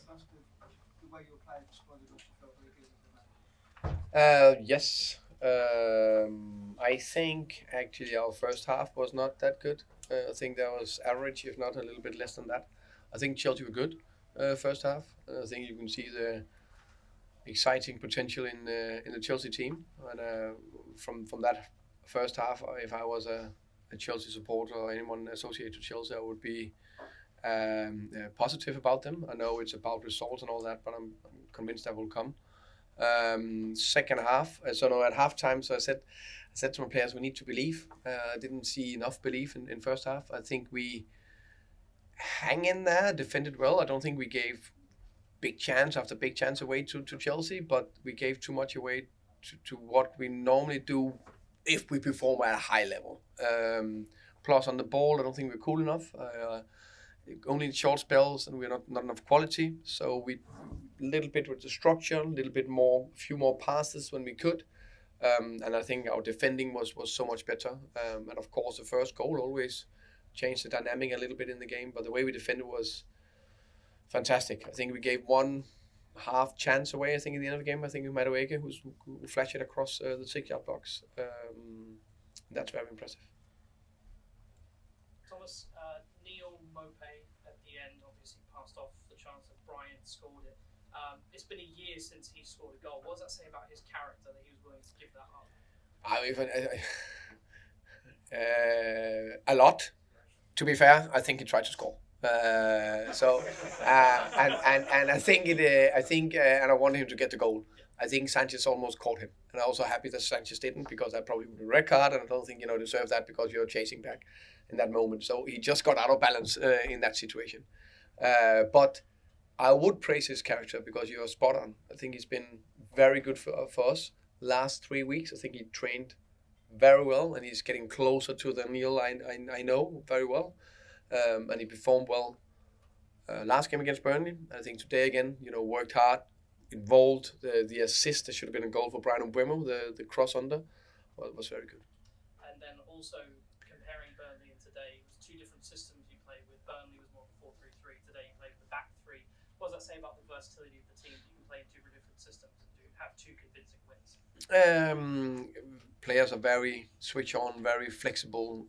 That's the way your players responded also felt very good as a man. Yes. I think actually our first half was not that good. I think that was average, if not a little bit less than that. I think Chelsea were good first half. I think you can see the exciting potential in the Chelsea team. And from that first half, if I was a Chelsea supporter or anyone associated to Chelsea, I would be positive about them. I know it's about results and all that, but I'm convinced that will come. Second half, so no, at halftime, so I said to my players, we need to believe. I didn't see enough belief in first half. I think we hang in there, defended well. I don't think we gave big chance after big chance away to Chelsea, but we gave too much away to what we normally do if we perform at a high level. Plus on the ball, I don't think we're cool enough. Only in short spells, and we're not enough quality. So we a little bit with the structure, a little bit more, a few more passes when we could. And I think our defending was so much better. And of course, the first goal always changed the dynamic a little bit in the game. But the way we defended was fantastic. I think we gave one half chance away. I think in the end of the game, I think Madueke who flashed it across the 6-yard box. That's very impressive. Thomas, Neil Mopay at the end obviously passed off the chance that Brian scored it. It's been a year since he scored a goal. What does that say about his character that he was willing to give that up? A lot. To be fair, I think he tried to score. And I think and I wanted him to get the goal. I think Sanchez almost caught him, and I'm also happy that Sanchez didn't, because that probably would be a red card, and I don't think deserve that because you're chasing back in that moment. So he just got out of balance in that situation. But I would praise his character because you're spot on. I think he's been very good for us last 3 weeks. I think he trained very well, and he's getting closer to the Neil I know very well. And he performed well last game against Burnley. I think today again, worked hard, involved. The assist, there should have been a goal for Brian Mbeumo, the cross under, was very good. And then also comparing Burnley and today, it was two different systems you played with. Burnley was more 4-3-3. Today you played with the back three. What does that say about the versatility of the team? You can play in two different systems and have two convincing wins. Players are very switch on, very flexible.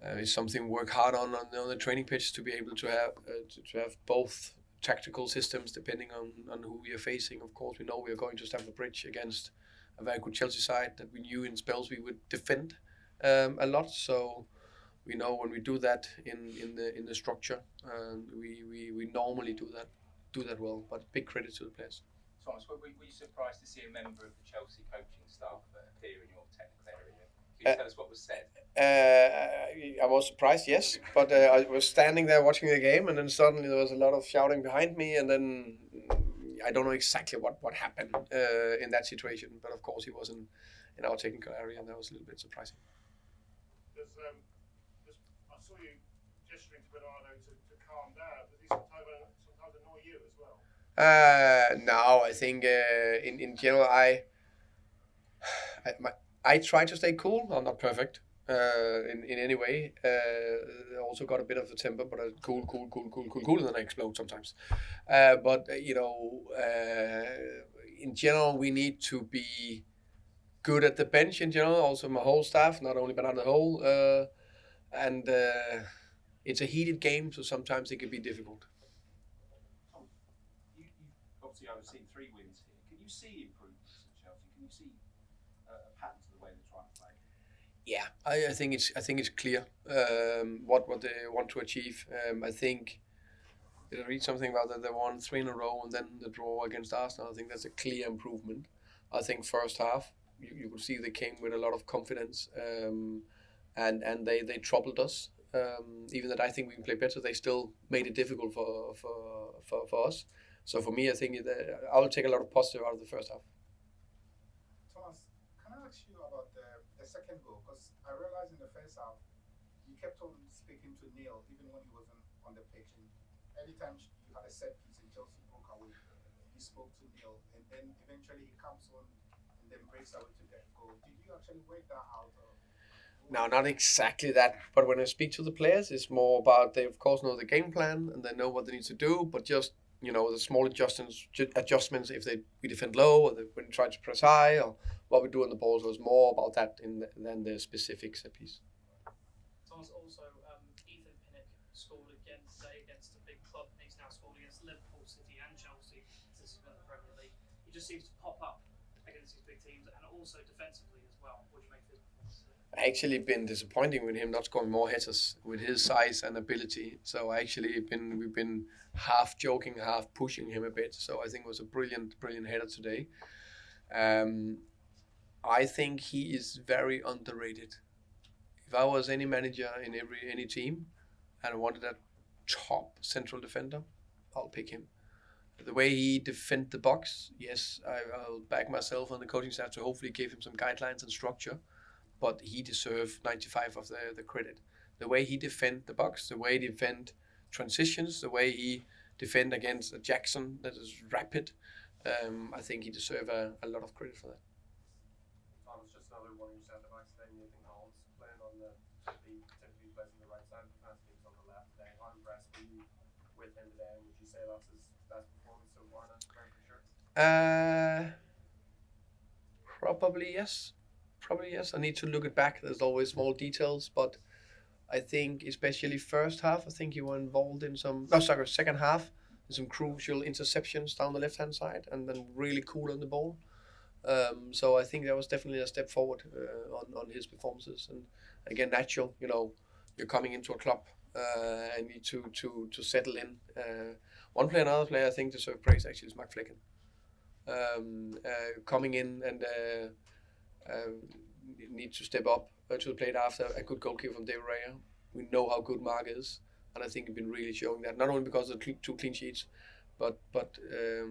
It's something we work hard on the training pitch to be able to have both tactical systems depending on who we are facing. Of course, we know we are going to Stamford Bridge against a very good Chelsea side that we knew in spells we would defend a lot. So we know when we do that in the structure, we normally do that well. But big credit to the players. Thomas, were you surprised to see a member of the Chelsea coaching staff appear in your technical area? Can you tell us what was said? I was surprised, yes, but I was standing there watching the game, and then suddenly there was a lot of shouting behind me, and then I don't know exactly what happened in that situation, but of course he was in our technical area, and that was a little bit surprising. I saw you gesturing to Bernardo to calm down. Does he sometimes annoy you as well? No, I think in general I try to stay cool. I'm not perfect in any way. I also got a bit of a temper, but I cool, and then I explode sometimes. But in general, we need to be good at the bench in general. Also, my whole staff, not only Bernardo, the whole. And it's a heated game, so sometimes it can be difficult. You obviously overseen 3 wins here. Can you see improvements at Chelsea? Can you see a pattern to the way they're trying to play? Yeah, I think it's clear what they want to achieve. I think did I read something about that they won 3 in a row and then the draw against Arsenal. I think that's a clear improvement. I think first half you could see they came with a lot of confidence and they troubled us. Even that I think we can play better, they still made it difficult for us. So for me, I think I will take a lot of positive out of the first half. Thomas, can I ask you about the second goal? Because I realized in the first half, you kept on speaking to Neil even when he wasn't on the pitch. And anytime you had a set piece and Chelsea broke away, you spoke to Neil, and then eventually he comes on and then breaks away to get goal. Did you actually work that out? Or No, not exactly that. But when I speak to the players, it's more about they of course know the game plan and they know what they need to do. But just the small adjustments if we defend low or when we try to press high or what we do on the balls was more about that than the specific set piece. Thomas, also Ethan Pinnock scored again today against a big club. He's now scored against Liverpool, City, and Chelsea since he's been in the Premier League. He just seems to pop up against these big teams and also defensively as well. What do you make of his performance today? I actually been disappointing with him not scoring more headers with his size and ability. So we've been half joking, half pushing him a bit. So I think it was a brilliant header today. I think he is very underrated. If I was any manager in any team and I wanted a top central defender, I'll pick him. The way he defend the box, yes, I'll back myself on the coaching staff to hopefully give him some guidelines and structure. But he deserves 95 of the credit. The way he defend the box, the way he defend transitions, the way he defend against a Jackson that is rapid, I think he deserves a lot of credit for that. Thomas, just another one of your centre backs today, Nathan Collins, playing on the typically plays on the right side, defense teams on the left today. How impressed were you with him today? And would you say that's his best performance so far now, for sure? Probably yes. I need to look it back. There's always small details, but I think especially first half, I think you were involved in second half, in some crucial interceptions down the left-hand side, and then really cool on the ball. So I think that was definitely a step forward on his performances. And again, natural, you're coming into a club and need to settle in. One player, another player, I think deserve praise actually is Mark Flecken. Coming in and need to step up to the plate after a good goalkeeper from David Raya. We know how good Mark is, and I think he's been really showing that, not only because of the 2 clean sheets, but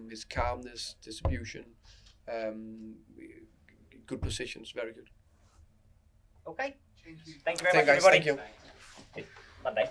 his calmness, distribution, good positions, very good. Okay. Thank you. Thank you very much, Guys, everybody. thank you. Monday.